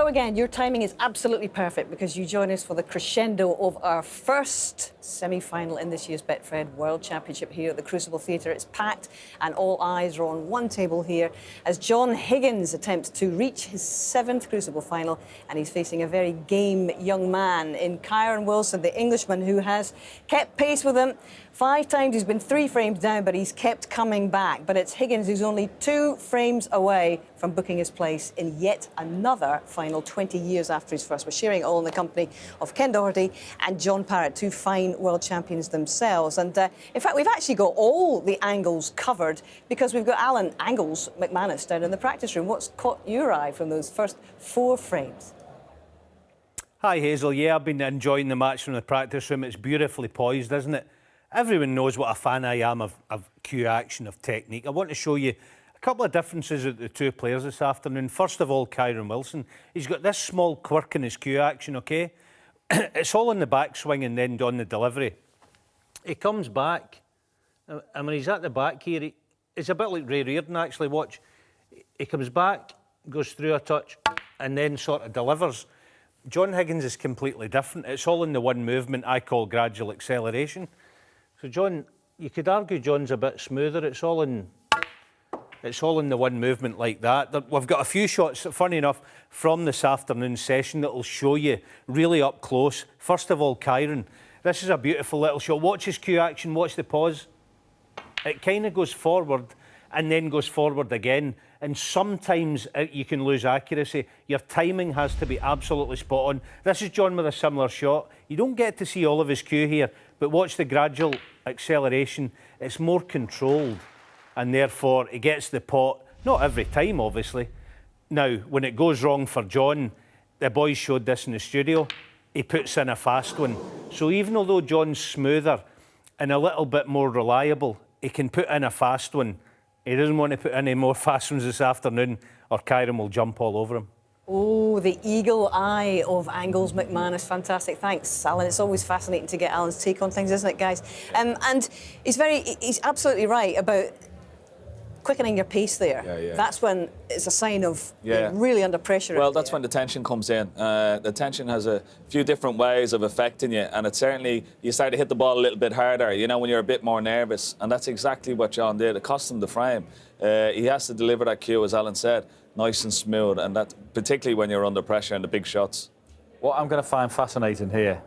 Hello again. Your timing is absolutely perfect because you join us for the crescendo of our first semi-final in this year's Betfred World Championship here at the Crucible Theatre. It's packed and all eyes are on one table here as John Higgins attempts to reach his 7th Crucible final, and he's facing a very game young man in Kyron Wilson, the Englishman, who has kept pace with him. 5 times he's been 3 frames down, but he's kept coming back. But it's Higgins who's only 2 frames away from booking his place in yet another final 20 years after his first. We're sharing it all in the company of Ken Doherty and John Parrott, 2 fine world champions themselves. And in fact, we've actually got all the angles covered because we've got Alan Angles McManus down in the practice room. What's caught your eye from those first 4 frames? Hi, Hazel. Yeah, I've been enjoying the match from the practice room. It's beautifully poised, isn't it? Everyone knows what a fan I am of cue action, of technique. I want to show you a couple of differences with the 2 players this afternoon. First of all, Kyron Wilson. He's got this small quirk in his cue action, OK? It's all in the backswing and then on the delivery. He comes back, and when he's at the back here, he's a bit like Ray Reardon, actually. Watch. He comes back, goes through a touch, and then sort of delivers. John Higgins is completely different. It's all in the one movement I call gradual acceleration. So John, you could argue John's a bit smoother. It's all in the one movement like that. We've got a few shots, funny enough, from this afternoon's session that will show you really up close. First of all, Kyron. This is a beautiful little shot. Watch his cue action, watch the pause. It kind of goes forward and then goes forward again. And sometimes you can lose accuracy. Your timing has to be absolutely spot on. This is John with a similar shot. You don't get to see all of his cue here, but watch the gradual acceleration. It's more controlled, and therefore he gets the pot. Not every time, obviously. Now, when it goes wrong for John, the boys showed this in the studio, he puts in a fast one. So even although John's smoother and a little bit more reliable, he can put in a fast one. He doesn't want to put any more fast ones this afternoon, or Kyron will jump all over him. Oh, the eagle eye of Angles McManus. Fantastic. Thanks, Alan. It's always fascinating to get Alan's take on things, isn't it, guys? And he's absolutely right about quickening your pace there. Yeah. That's when it's a sign of being really under pressure. Well, that's when the tension comes in. The tension has a few different ways of affecting you, and it's certainly, you start to hit the ball a little bit harder, you know, when you're a bit more nervous, and that's exactly what John did. It cost him the frame. He has to deliver that cue, as Alan said, nice and smooth, and that particularly when you're under pressure and the big shots. What I'm going to find fascinating here,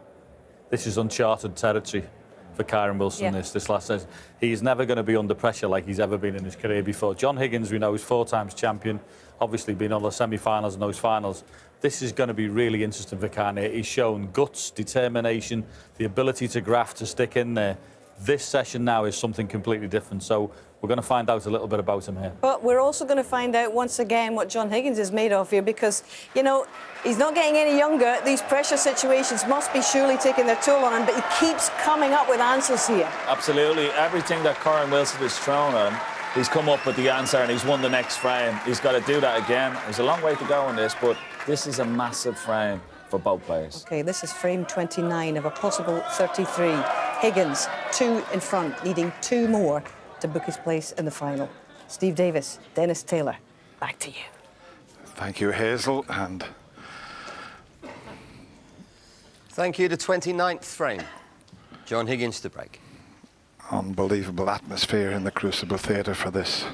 this is uncharted territory for Kyron Wilson this last season. He's never going to be under pressure like he's ever been in his career before. John Higgins, we know, is 4 times champion, obviously been on the semi-finals and those finals. This is going to be really interesting for Kyron. He's shown guts, determination, the ability to graft, to stick in there. This session now is something completely different, so we're going to find out a little bit about him here. But we're also going to find out once again what John Higgins is made of here, because, you know, he's not getting any younger. These pressure situations must be surely taking their toll on him, but he keeps coming up with answers here. Absolutely. Everything that Kyron Wilson has thrown at him, he's come up with the answer and he's won the next frame. He's got to do that again. There's a long way to go in this, but this is a massive frame for both players. OK, this is frame 29 of a possible 33. Higgins, 2 in front, needing 2 more to book his place in the final. Steve Davis, Dennis Taylor, back to you. Thank you, Hazel, and thank you. The 29th frame. John Higgins to break. unbelievable atmosphere in the Crucible Theatre for this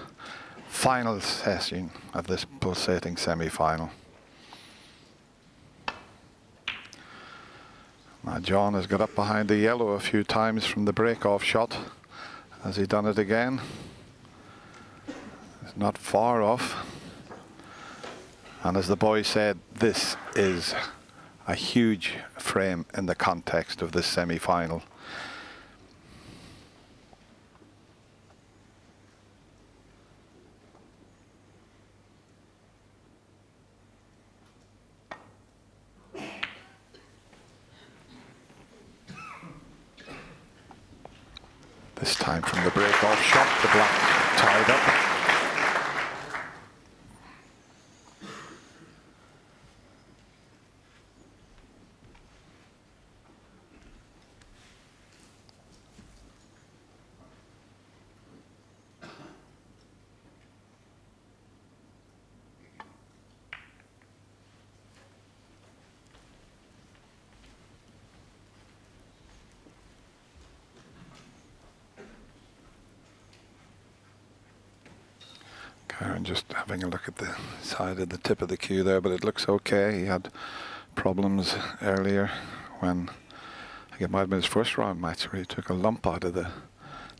final session of this pulsating semi-final. Now John has got up behind the yellow a few times from the break-off shot. Has he done it again? It's not far off. And as the boy said, this is a huge frame in the context of this semi-final. This time from the break-off shot, the black tied up. Karen just having a look at the side of the tip of the cue there, but it looks okay. He had problems earlier when, I think it might have been his first round match, where he took a lump out of the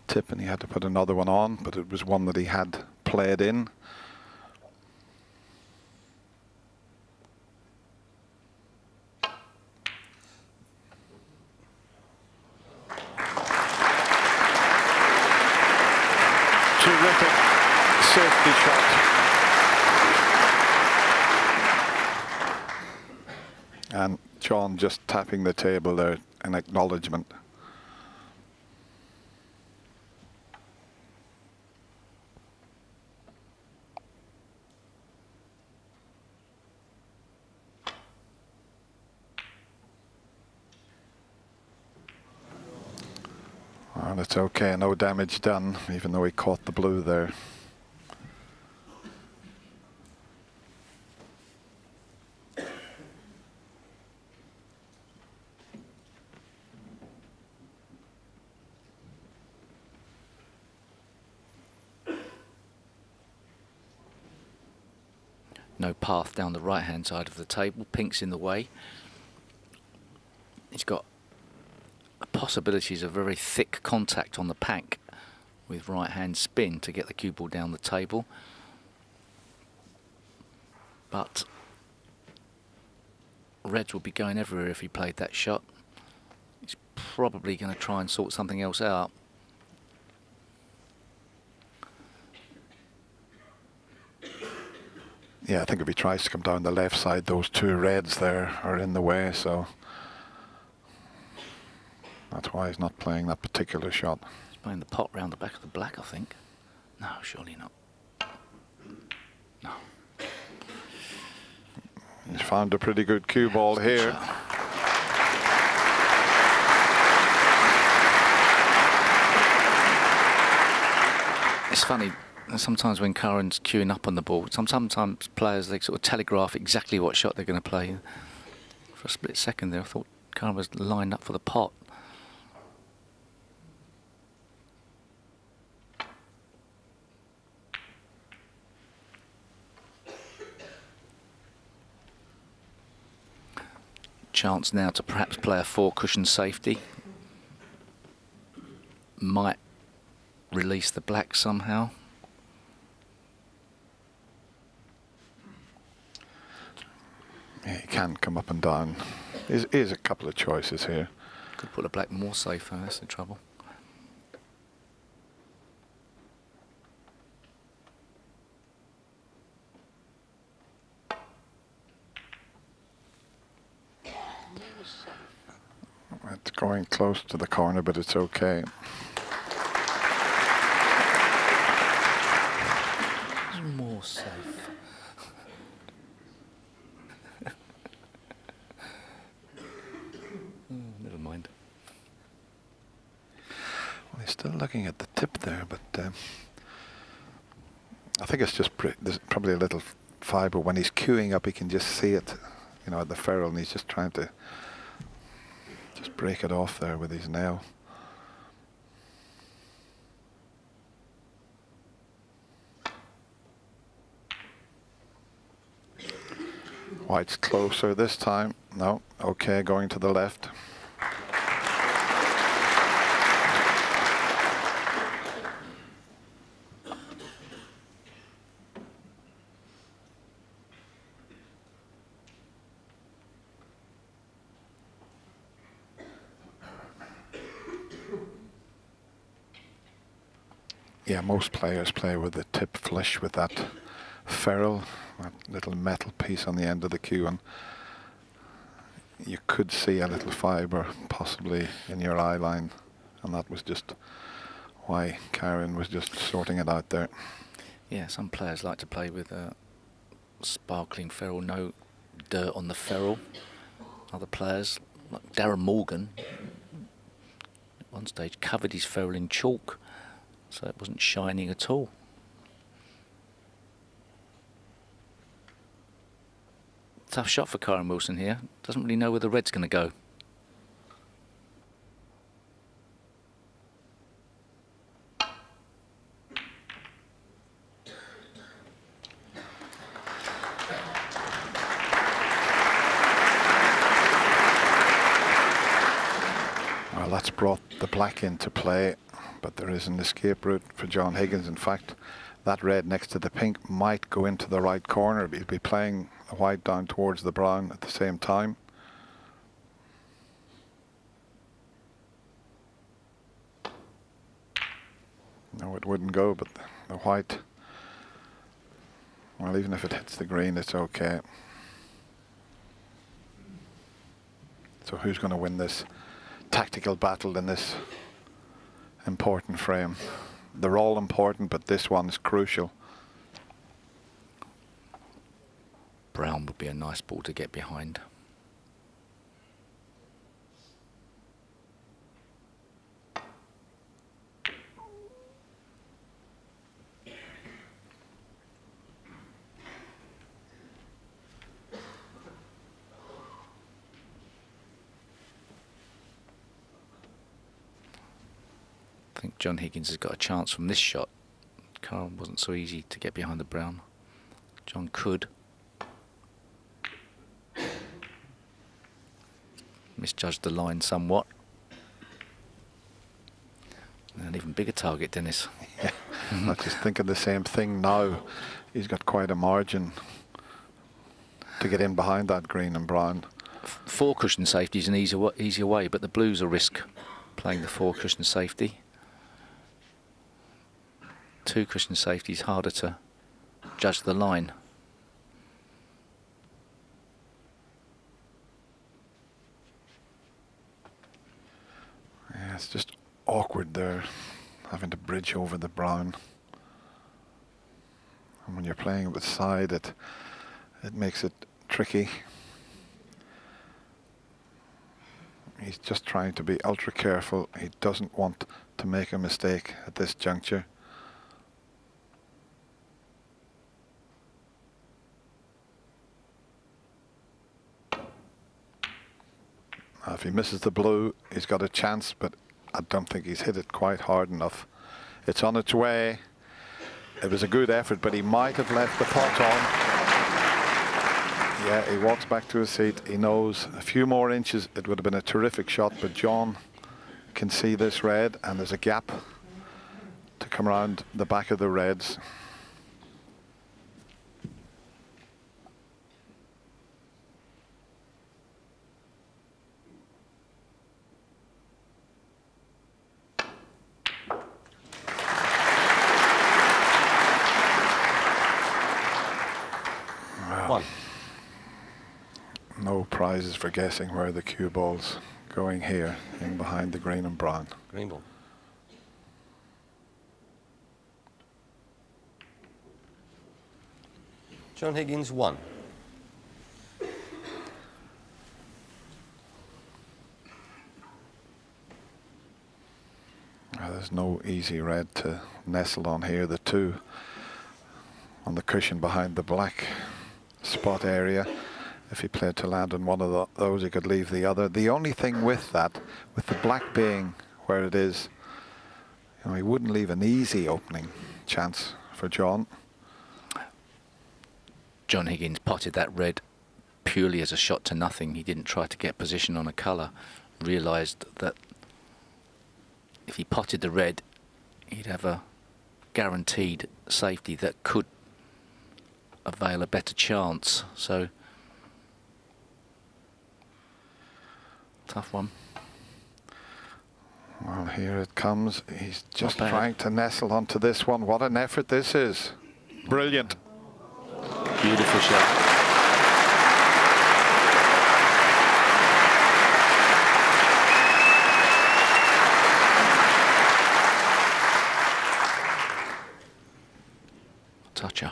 tip and he had to put another one on, but it was one that he had played in. Terrific safety shot. And John just tapping the table there in acknowledgement. Well, it's okay, no damage done, even though he caught the blue there. No path down the right-hand side of the table. Pink's in the way. He's got possibilities of very thick contact on the pack with right-hand spin to get the cue ball down the table. But Reds would be going everywhere if he played that shot. He's probably going to try and sort something else out. Yeah, I think if he tries to come down the left side, those two reds there are in the way, so that's why he's not playing that particular shot. He's playing the pot round the back of the black, I think. No, surely not. No. He's found a pretty good cue ball here. It's funny, sometimes when Curran's queuing up on the ball, sometimes players, they sort of telegraph exactly what shot they're going to play. For a split second there, I thought Curran was lined up for the pot. Chance now to perhaps play a 4-cushion safety. Might release the black somehow. Yeah, he can come up and down. Here's a couple of choices here. Could put the black more safer, that's the trouble. It's going close to the corner, but it's okay. More safe. Never mind. Well, he's still looking at the tip there, but I think it's just there's probably a little fibre. When he's queuing up, he can just see it, you know, at the ferrule, and he's just trying to just break it off there with his nail. White's closer this time. No, okay, going to the left. Yeah, most players play with the tip flush with that ferrule, that little metal piece on the end of the cue, and you could see a little fibre possibly in your eye line, and that was just why Karen was just sorting it out there. Yeah, some players like to play with a sparkling ferrule, no dirt on the ferrule. Other players, like Darren Morgan, at one stage covered his ferrule in chalk, so it wasn't shining at all. Tough shot for Karen Wilson here. Doesn't really know where the red's going to go. Well, that's brought the black into play, but there is an escape route for John Higgins. In fact, that red next to the pink might go into the right corner. He'll be playing the white down towards the brown at the same time. No, it wouldn't go, but the white, well, even if it hits the green, it's okay. So who's going to win this tactical battle in this important frame? They're all important, but this one is crucial. Brown would be a nice ball to get behind. I think John Higgins has got a chance from this shot. Carl wasn't so easy to get behind the brown. John could. Misjudged the line somewhat. An even bigger target, Dennis. Yeah, I just thinking the same thing now. He's got quite a margin to get in behind that green and brown. Four cushion safety is an easier way, but the blues will risk playing the four cushion safety. Two cushion safety is harder to judge the line. Yeah, it's just awkward there, having to bridge over the brown. And when you're playing with side, it makes it tricky. He's just trying to be ultra careful. He doesn't want to make a mistake at this juncture. If he misses the blue, he's got a chance, but I don't think he's hit it quite hard enough. It's on its way. It was a good effort, but he might have left the pot on. Yeah, he walks back to his seat. He knows a few more inches, it would have been a terrific shot, but John can see this red, and there's a gap to come around the back of the reds. No prizes for guessing where the cue ball's going here, in behind the green and brown. Green ball. John Higgins 1. There's no easy red to nestle on here. The two on the cushion behind the black spot area. If he played to land on one of those, he could leave the other. The only thing with that, with the black being where it is, you know, he wouldn't leave an easy opening chance for John. John Higgins potted that red purely as a shot to nothing. He didn't try to get position on a colour. Realised that if he potted the red, he'd have a guaranteed safety that could avail a better chance. So tough one. Well, here it comes. He's just trying to nestle onto this one. What an effort this is. Brilliant. Beautiful shot. Toucher.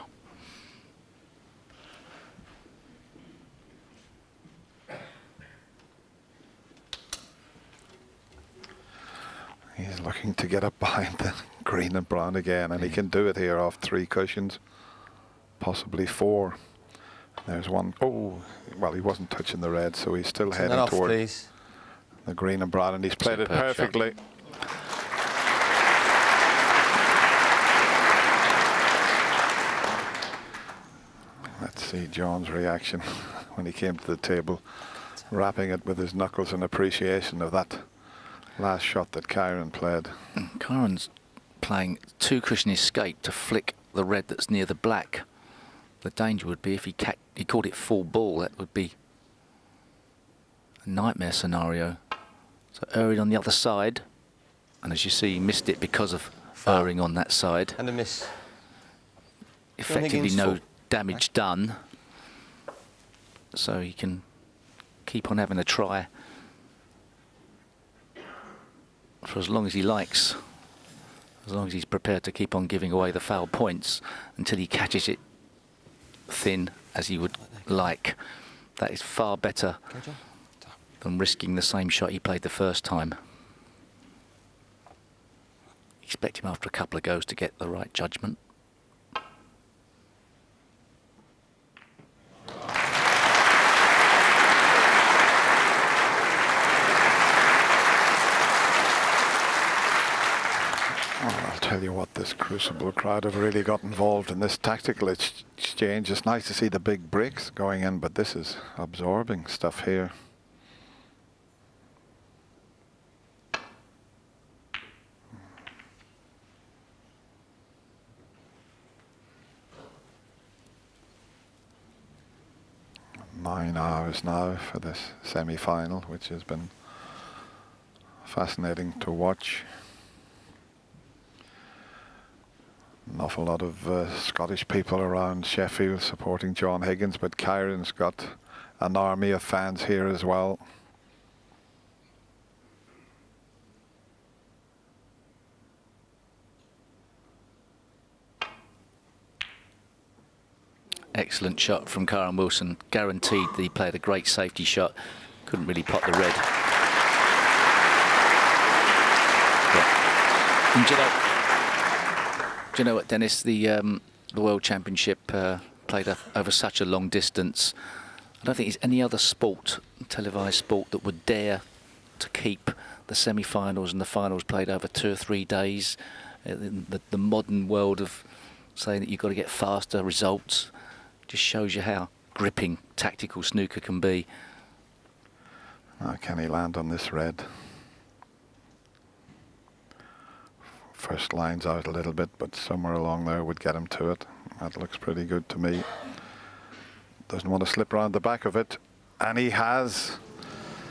He's looking to get up behind the green and brown again, and he can do it here off 3 cushions, possibly 4. There's one. Oh, well, he wasn't touching the red, so he's still heading toward the green and brown, and he's played it perfectly. Let's see John's reaction when he came to the table, rapping it with his knuckles in appreciation of that last shot that Kyron played. Kyron's playing two cushion escape to flick the red that's near the black. The danger would be if he caught it full ball. That would be a nightmare scenario. So erring on the other side, and as you see, he missed it because of erring on that side. And a miss. Effectively Higgins no full. damage done. So he can keep on having a try for as long as he likes, as long as he's prepared to keep on giving away the foul points until he catches it thin as he would like. That is far better than risking the same shot he played the first time. Expect him after a couple of goes to get the right judgment. I'll tell you what, this Crucible crowd have really got involved in this tactical exchange. It's nice to see the big breaks going in, but this is absorbing stuff here. Nine hours now for this semi-final, which has been fascinating to watch. An awful lot of Scottish people around Sheffield supporting John Higgins, but Kyron's got an army of fans here as well. Excellent shot from Kyron Wilson. Guaranteed that he played a great safety shot. Couldn't really pot the red. Yeah. And do you know what, Dennis? The World Championship played over such a long distance. I don't think there's any other sport, televised sport, that would dare to keep the semi-finals and the finals played over 2 or 3 days. The modern world of saying that you've got to get faster results just shows you how gripping tactical snooker can be. Now, can he land on this red? First line's out a little bit, but somewhere along there would get him to it. That looks pretty good to me. Doesn't want to slip around the back of it, and he has.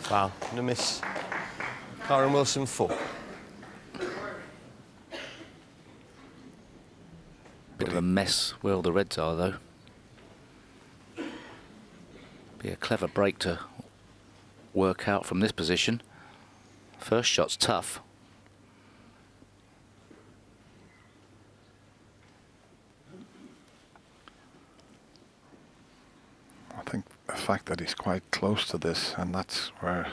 Wow. And a miss. Kyron Wilson full. Bit of a mess where all the reds are, though. Be a clever break to work out from this position. First shot's tough. I think the fact that he's quite close to this, and that's where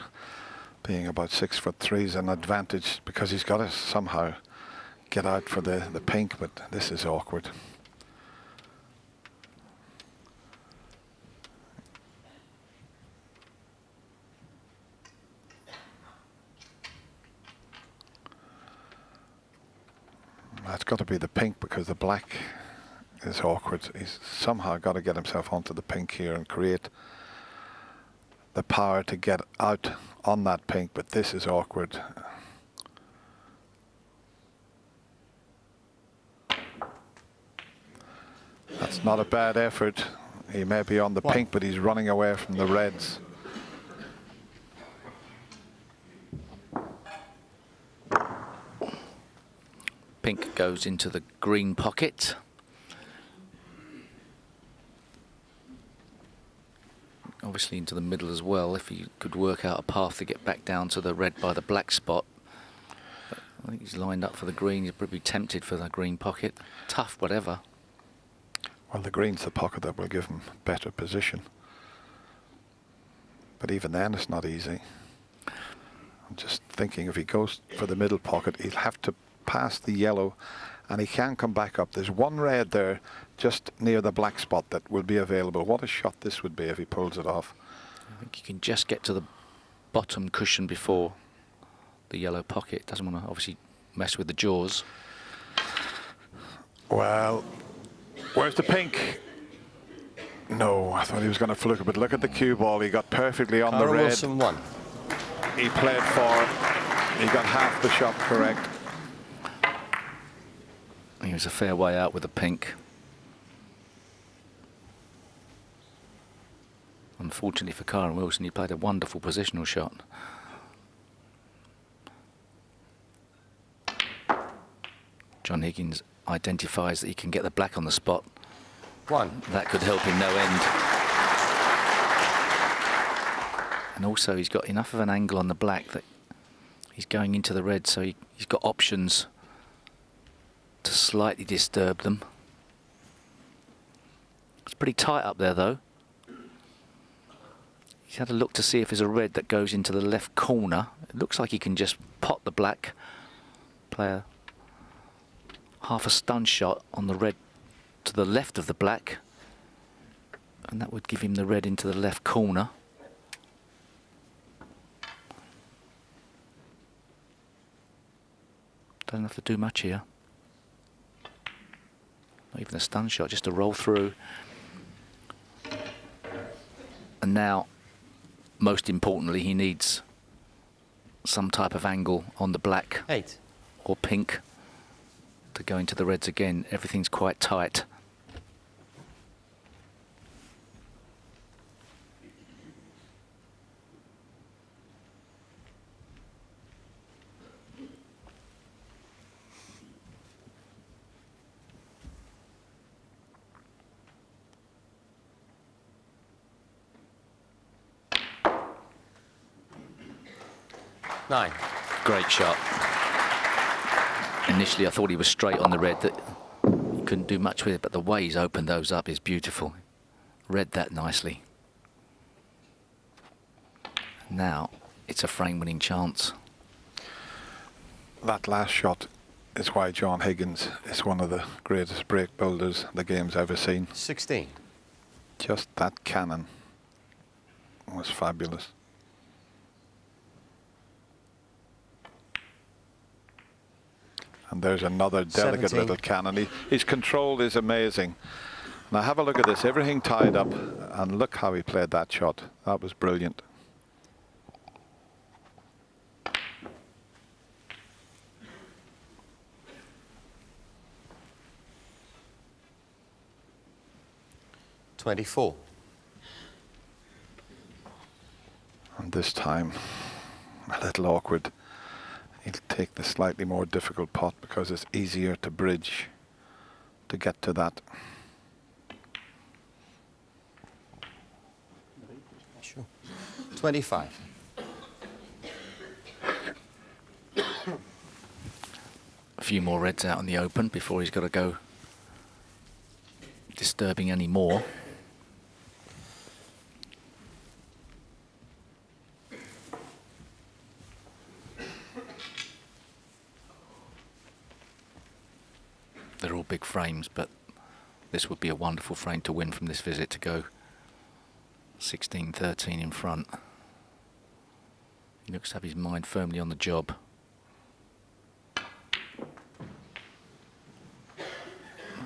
being about 6'3" is an advantage, because he's got to somehow get out for the pink, but this is awkward. That's got to be the pink, because the black is awkward. He's somehow got to get himself onto the pink here and create the power to get out on that pink, but this is awkward. That's not a bad effort. He may be on the pink, but he's running away from the reds. Pink goes into the green pocket. Obviously into the middle as well, if he could work out a path to get back down to the red by the black spot. But I think he's lined up for the green. He's probably tempted for the green pocket. Tough, whatever. Well, the green's the pocket that will give him better position. But even then, it's not easy. I'm just thinking, if he goes for the middle pocket, he'll have to pass the yellow, and he can come back up. There's one red there just near the black spot that will be available. What a shot this would be if he pulls it off. I think he can just get to the bottom cushion before the yellow pocket. Doesn't want to obviously mess with the jaws. Well, where's the pink? No, I thought he was going to fluke it, but look at the cue ball. He got perfectly on the Kyron red. Wilson won. He played for He got half the shot correct. He was a fair way out with the pink. Unfortunately for Karen Wilson, he played a wonderful positional shot. John Higgins identifies that he can get the black on the spot. One. That could help him no end. And also he's got enough of an angle on the black that he's going into the red, so he's got options to slightly disturb them. It's pretty tight up there though. He's had a look to see if there's a red that goes into the left corner. It looks like he can just pot the black, play a half a stun shot on the red to the left of the black, and that would give him the red into the left corner. Doesn't have to do much here. Not even a stun shot, just a roll through. And now, most importantly, he needs some type of angle on the black 8. or pink to go into the reds again. Everything's quite tight. Nine. Great shot. Initially I thought he was straight on the red, that he couldn't do much with it, but the way he's opened those up is beautiful. Read that nicely. Now it's a frame winning chance. That last shot is why John Higgins is one of the greatest break builders the game's ever seen. 16. Just that cannon was fabulous. And there's another delicate 17. little cannon. His control is amazing. Now have a look at this, everything tied up, and look how he played that shot. That was brilliant. $24. And this time, a little awkward. He'll take the slightly more difficult pot because it's easier to bridge to get to that. Sure. 25. A few more reds out in the open before he's got to go disturbing any more. They're all big frames, but this would be a wonderful frame to win from this visit, to go 16-13 in front. He looks to have his mind firmly on the job.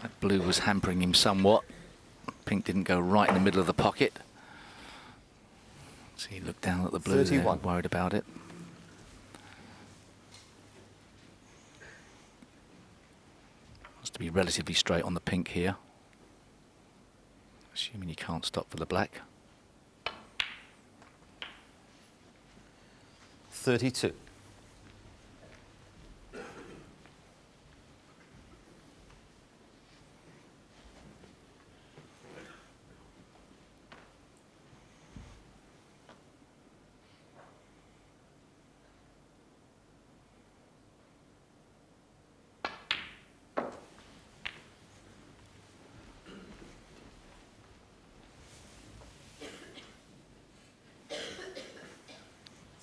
That blue was hampering him somewhat. Pink didn't go right in the middle of the pocket. So he looked down at the blue there, 31. worried about it. Has to be relatively straight on the pink here, assuming he can't stop for the black. 32.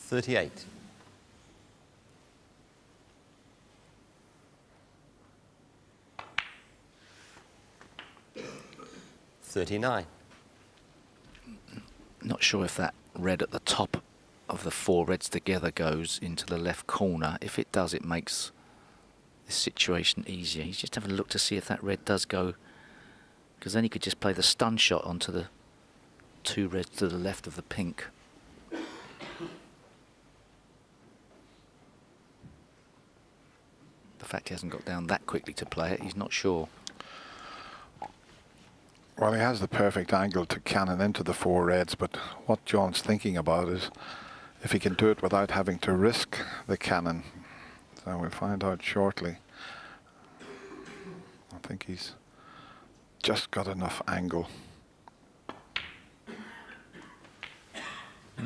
$38. 39. Not sure if that red at the top of the four reds together goes into the left corner. If it does, it makes this situation easier. He's just having a look to see if that red does go, because then he could just play the stun shot onto the two reds to the left of the pink. the fact he hasn't got down that quickly to play it, he's not sure. Well, he has the perfect angle to cannon into the 4 reds, but what John's thinking about is if he can do it without having to risk the cannon. So we'll find out shortly. I think he's just got enough angle. I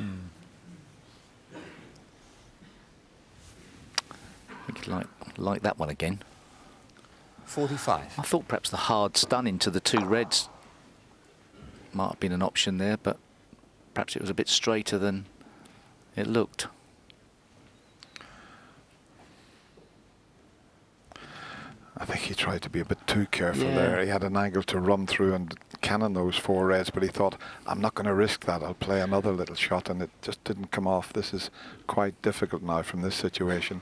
think he'd like that one again. 45. I thought perhaps the hard stun into the 2 reds might have been an option there, but perhaps it was a bit straighter than it looked. I think he tried to be a bit too careful there. He had an angle to run through and cannon those 4 reds, but he thought, I'm not going to risk that. I'll play another little shot, and it just didn't come off. This is quite difficult now from this situation.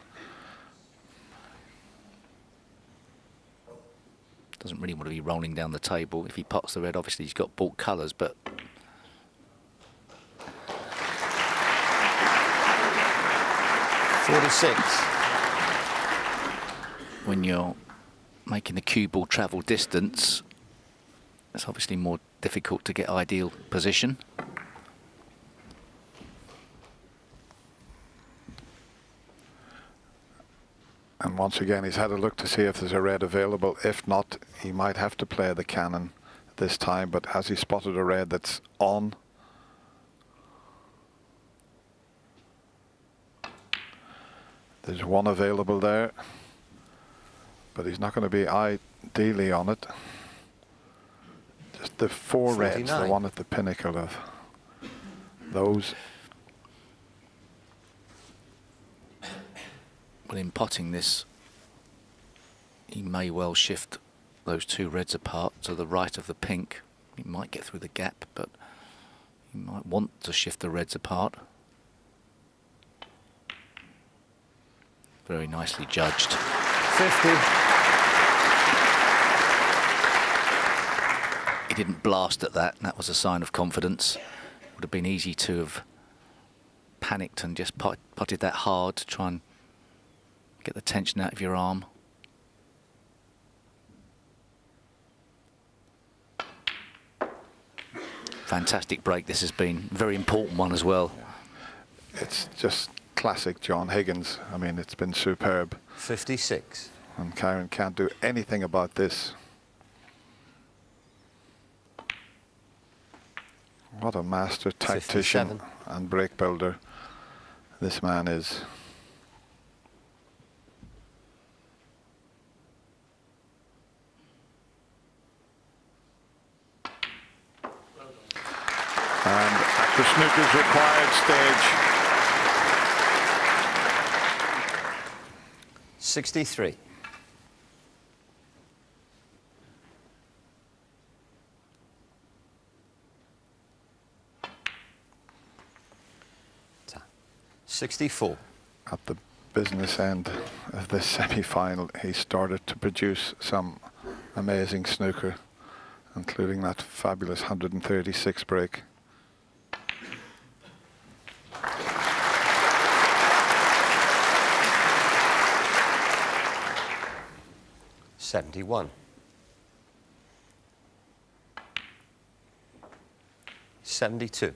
Doesn't really want to be rolling down the table. If he pots the red, obviously he's got bought colours, but 46. when you're making the cue ball travel distance, it's obviously more difficult to get ideal position. And once again, he's had a look to see if there's a red available. If not, he might have to play the cannon this time, but has he spotted a red that's on? There's one available there, but he's not going to be ideally on it. Just the 4 reds, the 49. one at the pinnacle of those. Well, in potting this, he may well shift those 2 reds apart to the right of the pink. He might get through the gap, but he might want to shift the reds apart. Very nicely judged. 50. He didn't blast at that, and that was a sign of confidence. Would have been easy to have panicked and just potted that hard to try and get the tension out of your arm. Fantastic break this has been. Very important one as well. It's just classic John Higgins. I mean, it's been superb. 56. And Karen can't do anything about this. What a master tactician 57. and break builder this man is. And at the snooker's required stage. 63. Ta. 64. At the business end of this semi-final, he started to produce some amazing snooker, including that fabulous 136 break. '71. 72.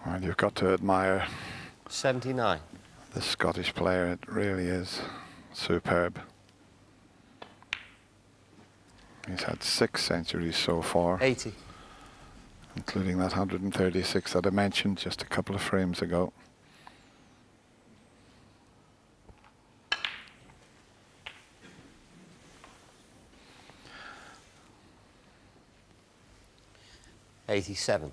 Well, you've got to admire 79. the Scottish player. It really is superb. He's had 6 centuries so far, 80. including that 136 that I mentioned just a couple of frames ago. '87.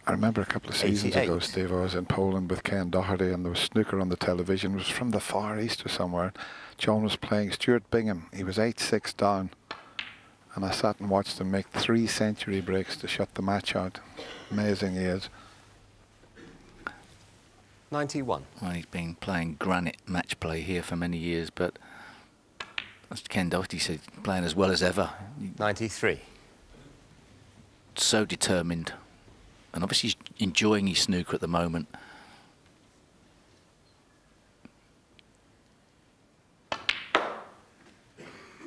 I remember a couple of seasons 88. ago, Steve, I was in Poland with Ken Doherty and there was snooker on the television. It was from the Far East or somewhere. John was playing Stuart Bingham. He was 8-6 down And I sat and watched him make 3 century breaks to shut the match out. Amazing he is. 91. Well, he's been playing granite match play here for many years, but as Ken Doherty said, playing as well as ever. 93. So determined. And obviously he's enjoying his snooker at the moment.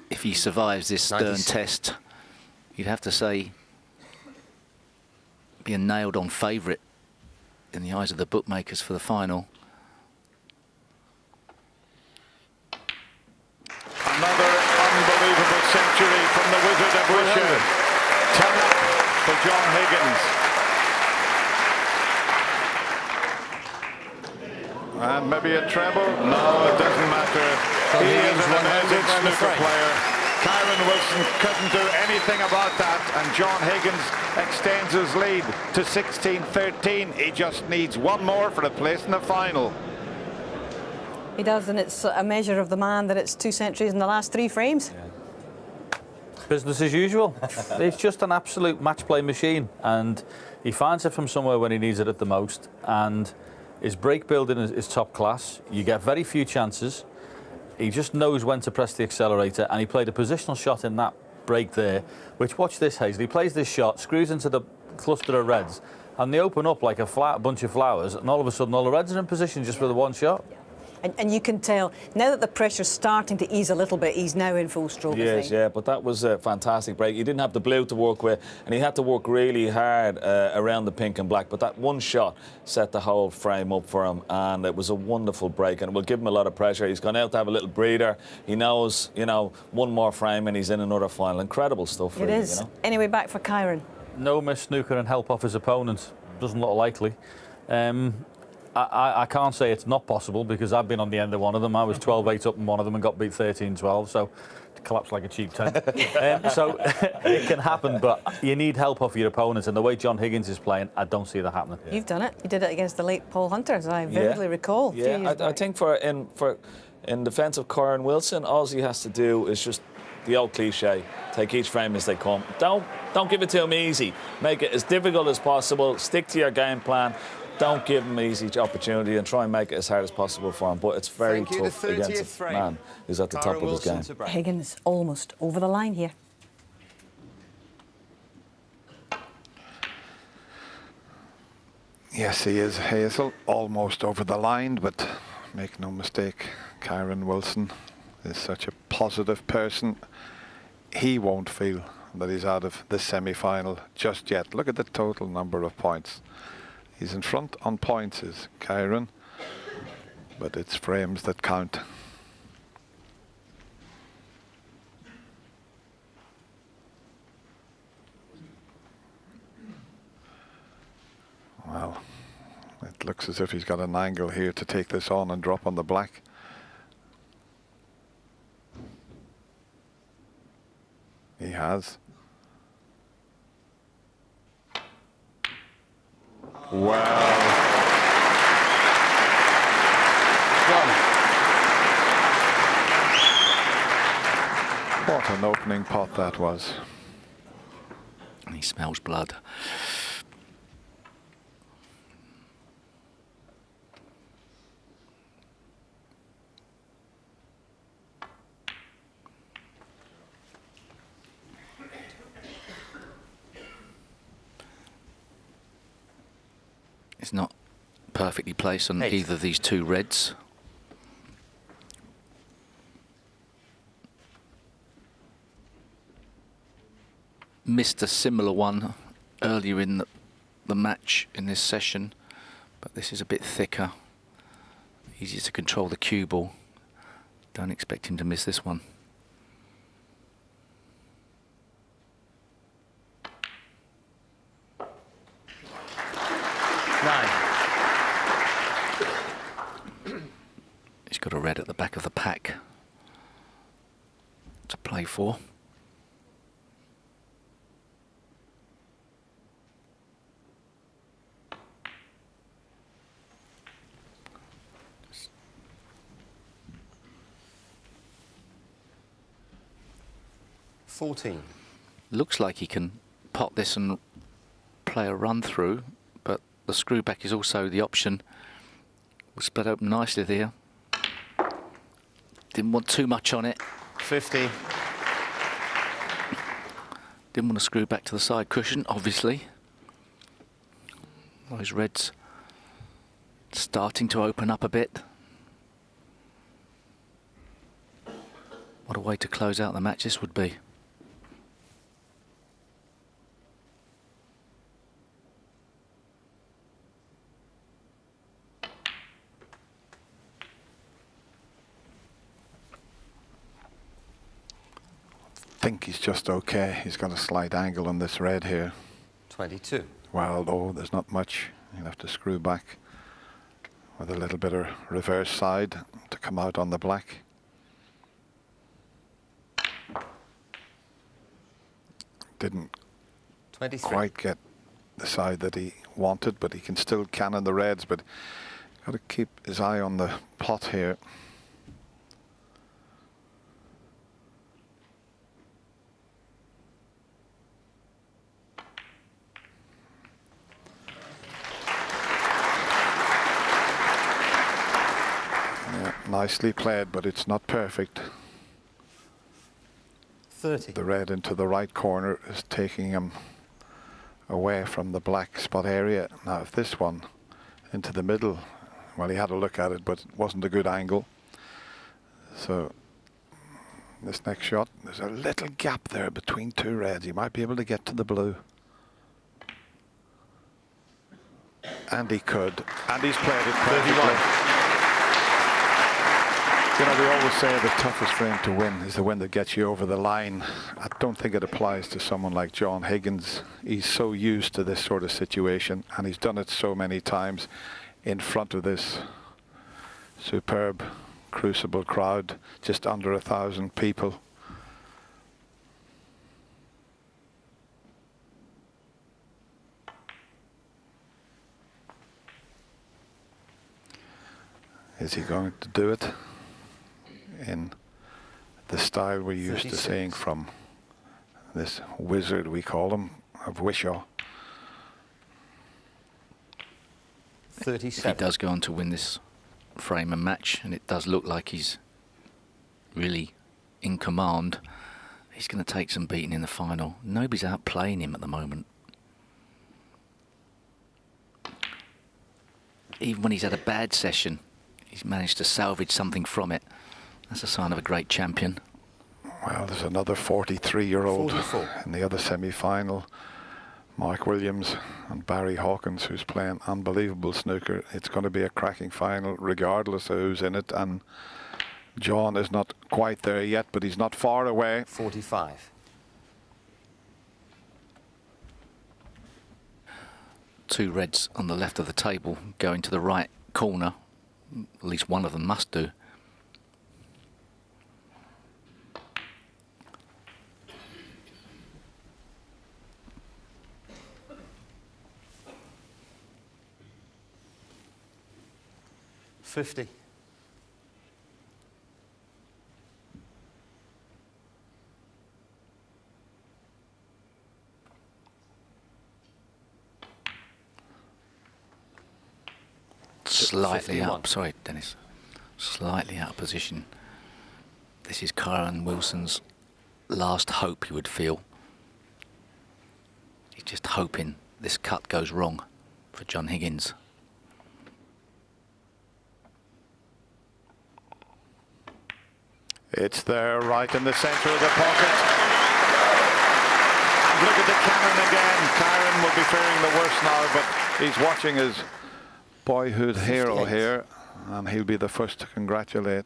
If he survives this stern 96. test, you'd have to say be a nailed-on favourite in the eyes of the bookmakers for the final. Another unbelievable century from the Wizard of Wisher. 10 up for John Higgins. And maybe a treble? No, it doesn't matter. John He Higgins, is an 100 amazing round the snooker frame. player. Kyron Wilson couldn't do anything about that, and John Higgins extends his lead to 16-13. He just needs one more for a place in the final. He does, and it's a measure of the man that it's 2 centuries in the last 3 frames. Business as usual. It's just an absolute match play machine, and he finds it from somewhere when he needs it at the most, and his break building is top class. You get very few chances. He just knows when to press the accelerator, and he played a positional shot in that break there, which, watch this, Hazel, he plays this shot, screws into the cluster of reds, and they open up like a bunch of flowers, and all of a sudden all the reds are in position just for the one shot. And you can tell, now that the pressure's starting to ease a little bit, he's now in full stroke. Yes, yeah, but that was a fantastic break. He didn't have the blue to work with, and he had to work really hard around the pink and black. But that one shot set the whole frame up for him, and it was a wonderful break, and it will give him a lot of pressure. He's gone out to have a little breather. He knows, you know, one more frame and he's in another final. Incredible stuff, really. It is. You know? Anyway, back for Kyron. No miss snooker and help off his opponent. Doesn't look likely. I can't say it's not possible, because I've been on the end of one of them. I was 12-8 up in one of them and got beat 13-12, so it collapsed like a cheap tent. So it can happen, but you need help off your opponent, and the way John Higgins is playing, I don't see that happening. You've done it. You did it against the late Paul Hunter, as I vividly recall. Yeah, I think in defence of Kyron Wilson, all he has to do is just the old cliche: take each frame as they come. Don't give it to him easy. Make it as difficult as possible. Stick to your game plan. Don't give him easy opportunity, and try and make it as hard as possible for him. But it's very tough against a man who's at the top of his game. Higgins almost over the line here. Yes, he is, Hazel, almost over the line, but make no mistake, Kyron Wilson is such a positive person. He won't feel that he's out of the semi-final just yet. Look at the total number of points. He's in front on points, is Kyron, but it's frames that count. Well, it looks as if he's got an angle here to take this on and drop on the black. He has. Wow. What an opening pot that was. And he smells blood. It's not perfectly placed on either of these two reds. Missed a similar one earlier in the match in this session, but this is a bit thicker. Easier to control the cue ball. Don't expect him to miss this one. He's got a red at the back of the pack to play for. Looks like he can pot this and play a run through, but the screw back is also the option. Will split open nicely there. Didn't want too much on it. 50. Didn't want to screw back to the side cushion, obviously. Those reds starting to open up a bit. What a way to close out the match this would be. I think he's just okay. He's got a slight angle on this red here. 22. Well, though, there's not much. You'll have to screw back with a little bit of reverse side to come out on the black. Didn't 23. quite get the side that he wanted, but he can still cannon the reds, but got to keep his eye on the pot here. Yeah, nicely played, but it's not perfect. 30. The red into the right corner is taking him away from the black spot area. Now if this one into the middle, well, he had a look at it, but it wasn't a good angle. So this next shot, there's a little gap there between two reds. He might be able to get to the blue. And he could. And he's played it perfectly. You know, they always say the toughest frame to win is the one that gets you over the line. I don't think it applies to someone like John Higgins. He's so used to this sort of situation, and he's done it so many times in front of this superb Crucible crowd, just under 1,000 people. Is he going to do it in the style we're used 36. to seeing from this wizard, we call him, of Wishaw? 37. If he does go on to win this frame and match, and it does look like he's really in command, he's going to take some beating in the final. Nobody's outplaying him at the moment. Even when he's had a bad session, he's managed to salvage something from it. That's a sign of a great champion. Well, there's another 43-year-old 44. in the other semi-final. Mike Williams and Barry Hawkins, who's playing unbelievable snooker. It's going to be a cracking final regardless of who's in it, and John is not quite there yet, but he's not far away. 45. Two reds on the left of the table going to the right corner. At least one of them must do. $50. Slightly 51. up, sorry Dennis, slightly out of position. This is Kyron Wilson's last hope, you would feel. He's just hoping this cut goes wrong for John Higgins. It's there, right in the centre of the pocket. Look at the cannon again. Kyron will be fearing the worst now, but he's watching his boyhood hero here, and he'll be the first to congratulate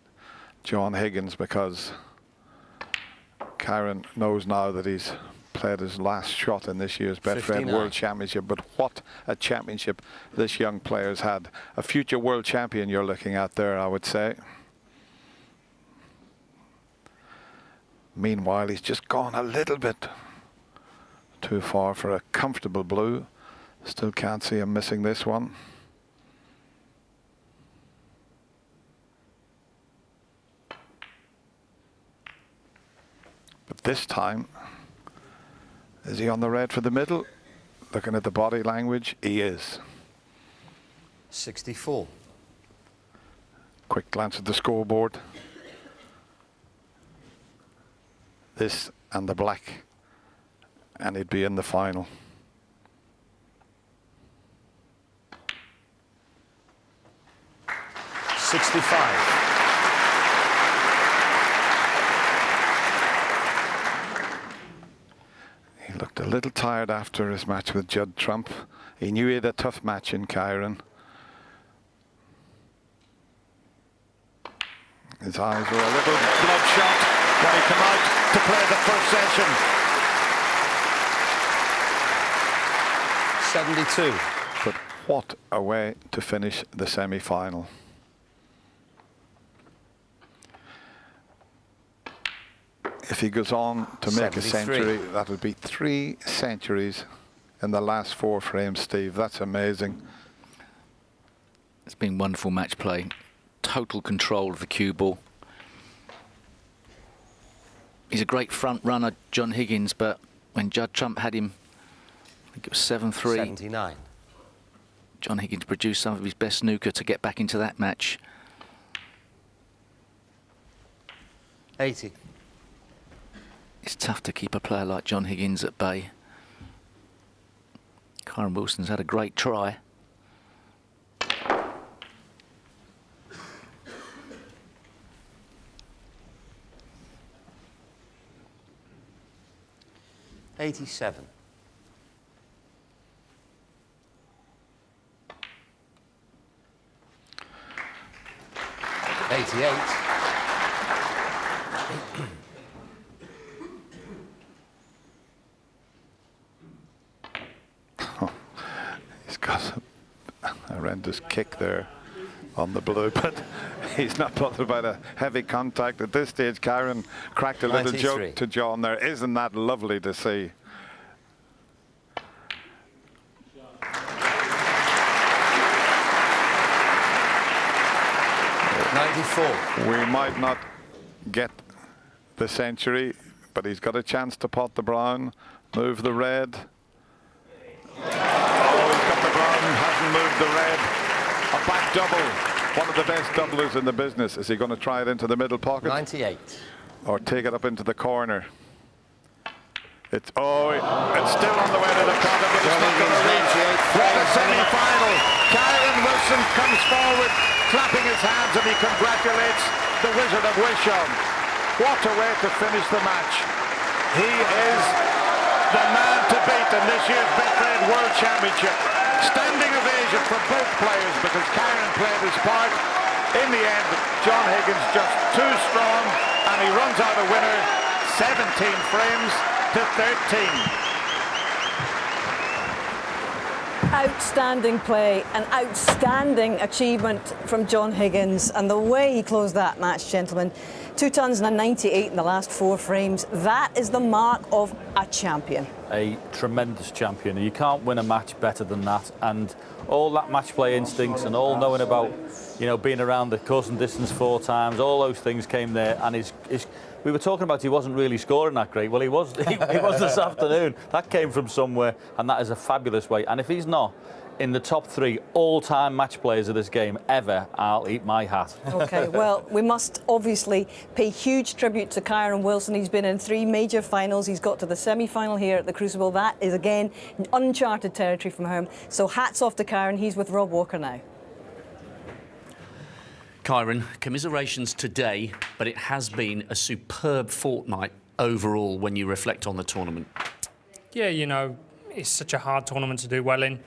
John Higgins, because Kyron knows now that he's played his last shot in this year's Betfred 59. World Championship. But what a championship this young player's had. A future world champion you're looking at there, I would say. Meanwhile, he's just gone a little bit too far for a comfortable blue. Still can't see him missing this one. But this time, Is he on the red for the middle? Looking at the body language, he is. 64. Quick glance at the scoreboard. This and the black, and he'd be in the final. He looked a little tired after his match with Judd Trump. He knew he had a tough match in Chiron. His eyes were a little bloodshot when he came out to play the first session. 72. But what a way to finish the semi-final. If he goes on to make a 73. century, that would be 3 centuries in the last 4 frames, Steve. That's amazing. It's been wonderful match play. Total control of the cue ball. He's a great front runner, John Higgins, but when Judd Trump had him, I think it was 7-3. 79. John Higgins produced some of his best snooker to get back into that match. 80. It's tough to keep a player like John Higgins at bay. Kyron Wilson's had a great try. $87. 88. He's got a horrendous kick there on the blue, but he's not bothered about a heavy contact. At this stage, Kyron cracked a little 93. joke to John there. Isn't that lovely to see? We might not get the century, but he's got a chance to pot the brown, move the red. Oh, he's got the brown, hasn't moved the red. A back double, one of the best doublers in the business. Is he going to try it into the middle pocket? 98. Or take it up into the corner? It's still on the way to the pocket, but it's not going to reach. What a semi-final! Kyron Wilson comes forward, clapping his hands, and he congratulates the Wizard of Wishon. What a way to finish the match. He is the man to beat in this year's Betfred World Championship. Standing ovation for both players because Kyron played his part. In the end, John Higgins just too strong, and he runs out a winner, 17 frames to 13. Outstanding play, an outstanding achievement from John Higgins, and the way he closed that match, gentlemen. 2 tons and a 98 in the last 4 frames. That is the mark of a champion. A tremendous champion. You can't win a match better than that. And all that match play instincts and all knowing about, you know, being around the course and distance 4 times, all those things came there. And we were talking about he wasn't really scoring that great. Well, he was. He was this afternoon. That came from somewhere, and that is a fabulous way. And if he's not in the top 3 all-time match players of this game ever, I'll eat my hat. OK, well, we must obviously pay huge tribute to Kyron Wilson. He's been in 3 major finals. He's got to the semi-final here at the Crucible. That is, again, uncharted territory from him. So hats off to Kyron. He's with Rob Walker now. Kyron, commiserations today, but it has been a superb fortnight overall when you reflect on the tournament. Yeah, you know, it's such a hard tournament to do well in.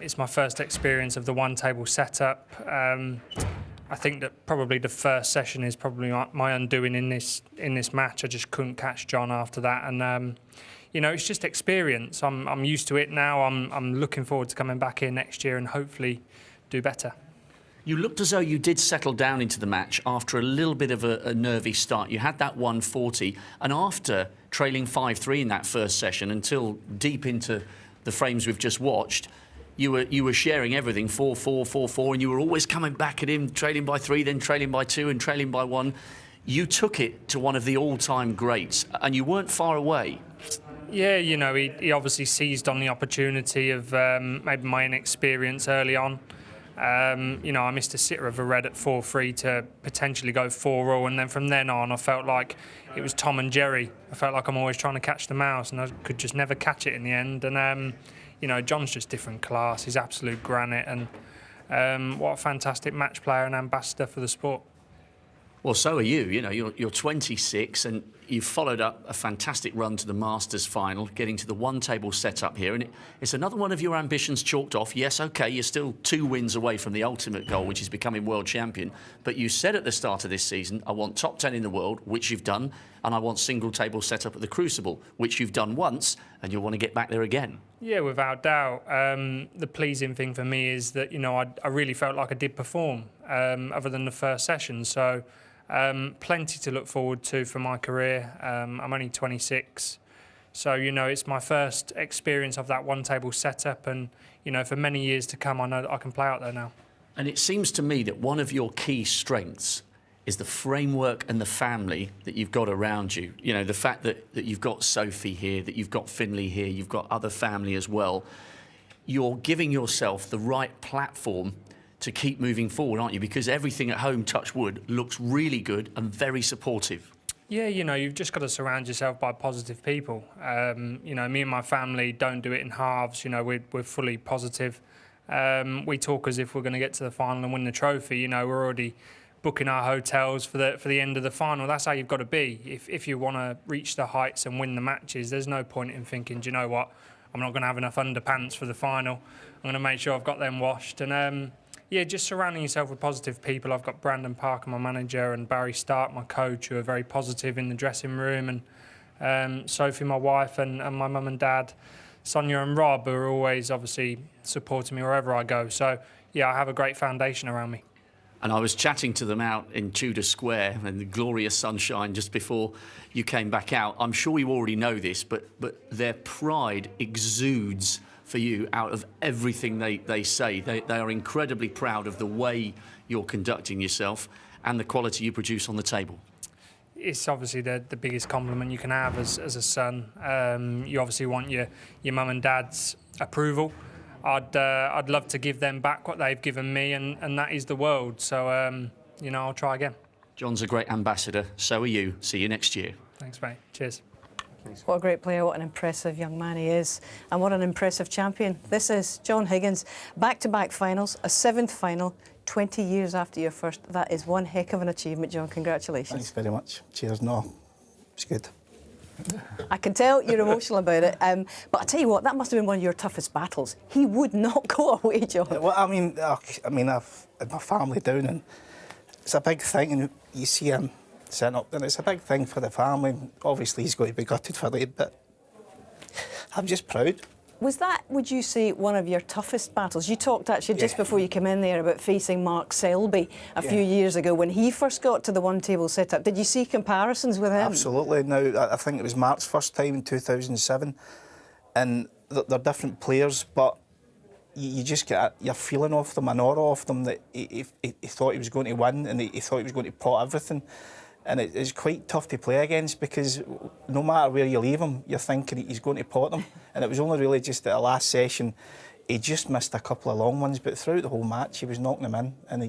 It's my first experience of the one-table setup. I think that probably the first session is probably my undoing in this match. I just couldn't catch John after that, and you know, it's just experience. I'm used to it now. I'm looking forward to coming back here next year and hopefully do better. You looked as though you did settle down into the match after a little bit of a nervy start. You had that 140, and after trailing 5-3 in that first session until deep into the frames we've just watched, you were sharing everything, 4-4, 4-4, and you were always coming back at him, trailing by 3, then trailing by 2, and trailing by 1. You took it to one of the all-time greats, and you weren't far away. Yeah, you know, he obviously seized on the opportunity of maybe my inexperience early on. You know, I missed a sitter of a red at 4-3 to potentially go 4-all, and then from then on I felt like it was Tom and Jerry. I felt like I'm always trying to catch the mouse and I could just never catch it in the end. And, you know, John's just different class. He's absolute granite, and what a fantastic match player and ambassador for the sport. Well, so are you. You know, you're 26 and you've followed up a fantastic run to the Masters final, getting to the one-table setup here. And it's another one of your ambitions chalked off. Yes, OK, you're still 2 wins away from the ultimate goal, which is becoming world champion. But you said at the start of this season, I want top 10 in the world, which you've done, and I want single-table setup at the Crucible, which you've done once, and you'll want to get back there again. Yeah, without doubt. The pleasing thing for me is that, you know, I really felt like I did perform, other than the first session. So plenty to look forward to for my career. I'm only 26. So, you know, it's my first experience of that one-table setup. And, you know, for many years to come, I know that I can play out there now. And it seems to me that one of your key strengths is the framework and the family that you've got around you. You know, the fact that you've got Sophie here, that you've got Finley here, you've got other family as well. You're giving yourself the right platform to keep moving forward, aren't you? Because everything at home, touch wood, looks really good and very supportive. Yeah, you know, you've just got to surround yourself by positive people. You know, me and my family don't do it in halves. You know, we're fully positive. We talk as if we're going to get to the final and win the trophy. You know, we're already booking our hotels for the end of the final. That's how you've got to be. If you want to reach the heights and win the matches, there's no point in thinking, do you know what, I'm not going to have enough underpants for the final. I'm going to make sure I've got them washed. And yeah, just surrounding yourself with positive people. I've got Brandon Parker, my manager, and Barry Stark, my coach, who are very positive in the dressing room, and Sophie, my wife, and my mum and dad, Sonia and Rob, are always obviously supporting me wherever I go. So yeah, I have a great foundation around me. And I was chatting to them out in Tudor Square in the glorious sunshine just before you came back out. I'm sure you already know this, but their pride exudes for you out of everything they say. They are incredibly proud of the way you're conducting yourself and the quality you produce on the table. It's obviously the biggest compliment you can have as a son. You obviously want your mum and dad's approval. I'd love to give them back what they've given me, and that is the world. So, you know, I'll try again. John's a great ambassador. So are you. See you next year. Thanks, mate. Cheers. What a great player, what an impressive young man he is, and what an impressive champion. This is John Higgins. Back-to-back finals, a 7th final, 20 years after your first. That is one heck of an achievement, John. Congratulations. Thanks very much. Cheers. No, it's good. I can tell you're emotional about it, but I tell you what, that must have been one of your toughest battles. He would not go away, John. Well, I mean, I've had my family down, and it's a big thing, and you see him sitting up, and it's a big thing for the family. Obviously, he's going to be gutted for it, but I'm just proud. Was that, would you say, one of your toughest battles? You talked actually just before you came in there about facing Mark Selby a few years ago when he first got to the one-table setup. Did you see comparisons with him? Absolutely. Now, I think it was Mark's first time in 2007, and they're different players, but you just get your feeling off them, an aura off them that he thought he was going to win, and he thought he was going to pot everything. And it's quite tough to play against because no matter where you leave him, you're thinking he's going to pot them. And it was only really just at the last session, he just missed a couple of long ones, but throughout the whole match, he was knocking them in. And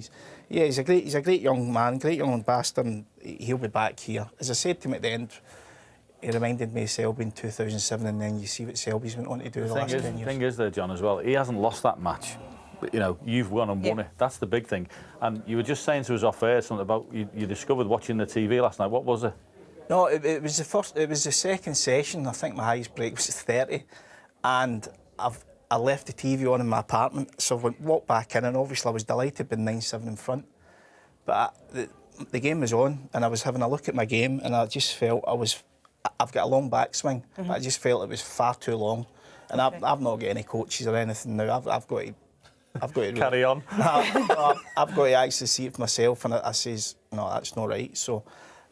he's a great young man, great young ambassador, and he'll be back here. As I said to him at the end, he reminded me of Selby in 2007, and then you see what Selby's went on to do the last 10 years. The thing is there, John, as well, he hasn't lost that match. You know, you've won and won it. That's the big thing. And you were just saying to us off air something about you discovered watching the TV last night. What was it? No, it was the first. It was the second session. I think my highest break was 30, and I left the TV on in my apartment. So I walked back in, and obviously I was delighted being 9-7 in front. But the game was on, and I was having a look at my game, and I just felt I've got a long backswing, but I just felt it was far too long. And I've not got any coaches or anything now. I've got to carry on. I've got to actually see it for myself, and I says, no, that's not right. So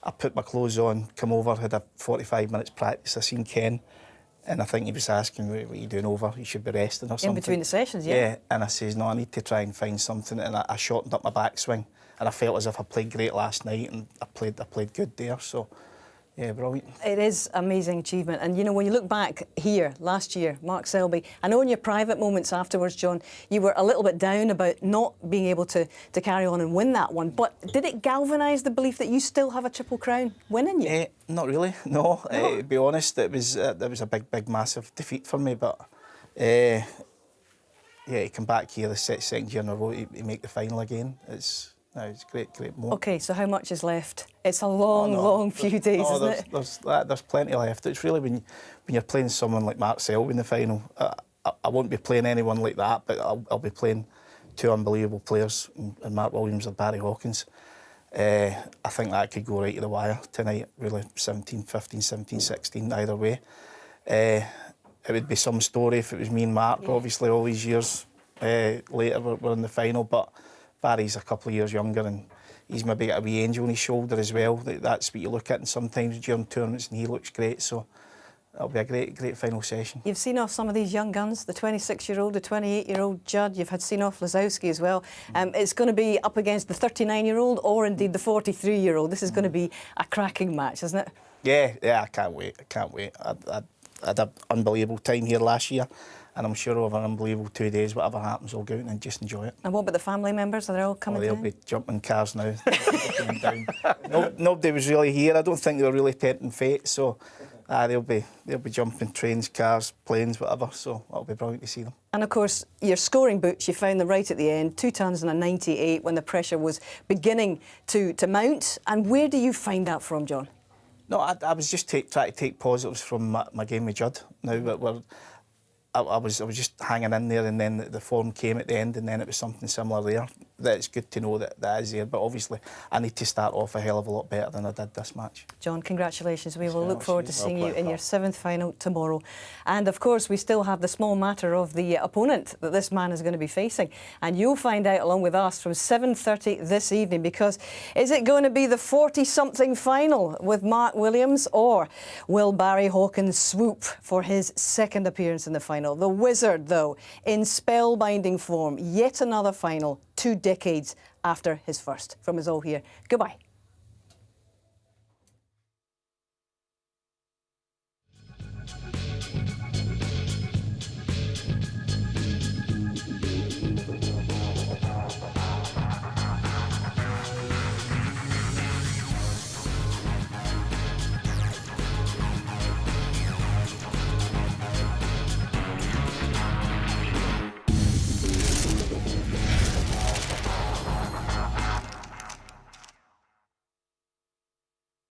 I put my clothes on, come over, had a 45 minutes practice. I seen Ken, and I think he was asking, what are you doing over? You should be resting or something. In between the sessions, yeah. Yeah, and I says, no, I need to try and find something, and I shortened up my backswing, and I felt as if I played great last night, and I played good there. So Yeah, brilliant. It is amazing achievement. And, you know, when you look back here last year, Mark Selby, I know in your private moments afterwards, John, you were a little bit down about not being able to carry on and win that one. But did it galvanise the belief that you still have a Triple Crown win in you? Not really, no. To be honest, it was a big, massive defeat for me. But, yeah, to come back here the second year in a row to make the final again, it's great moment. OK, so how much is left? It's a long few days, isn't it? There's plenty left. It's really when you're playing someone like Mark Selby in the final, I won't be playing anyone like that, but I'll be playing two unbelievable players, in Mark Williams and Barry Hawkins. I think that could go right to the wire tonight, really 17-15, 17-16, either way. It would be some story if it was me and Mark, obviously, all these years later we're in the final, but Barry's a couple of years younger and he's maybe got a wee angel on his shoulder as well. That's what you look at, and sometimes during tournaments and he looks great, so it'll be a great final session. You've seen off some of these young guns, the 26-year-old, the 28-year-old Judd, you've had seen off Lazowski as well. It's going to be up against the 39-year-old or indeed the 43-year-old. This is going to be a cracking match, isn't it? Yeah, I can't wait. I had an unbelievable time here last year, and I'm sure over an unbelievable 2 days, whatever happens, I'll go out and just enjoy it. And what about the family members? Are they all coming they'll down? be jumping cars now. Coming down. Nobody was really here. I don't think they were really tempting fate, so they'll be jumping trains, cars, planes, whatever, so it'll be brilliant to see them. And of course, your scoring boots, you found them right at the end, 2 tons and a 98 when the pressure was beginning to mount. And where do you find that from, John? No, I was just trying to take positives from my game with Judd. Now, I was just hanging in there, and then the form came at the end, and then it was something similar there. It's good to know that is there, but obviously I need to start off a hell of a lot better than I did this match. John, congratulations. We will look forward to seeing you in your 7th final tomorrow. And of course, we still have the small matter of the opponent that this man is going to be facing. And you'll find out along with us from 7:30 this evening, because is it going to be the 40-something final with Mark Williams, or will Barry Hawkins swoop for his 2nd appearance in the final? The Wizard, though, in spellbinding form, yet another final 2 decades after his first. From us all here, goodbye.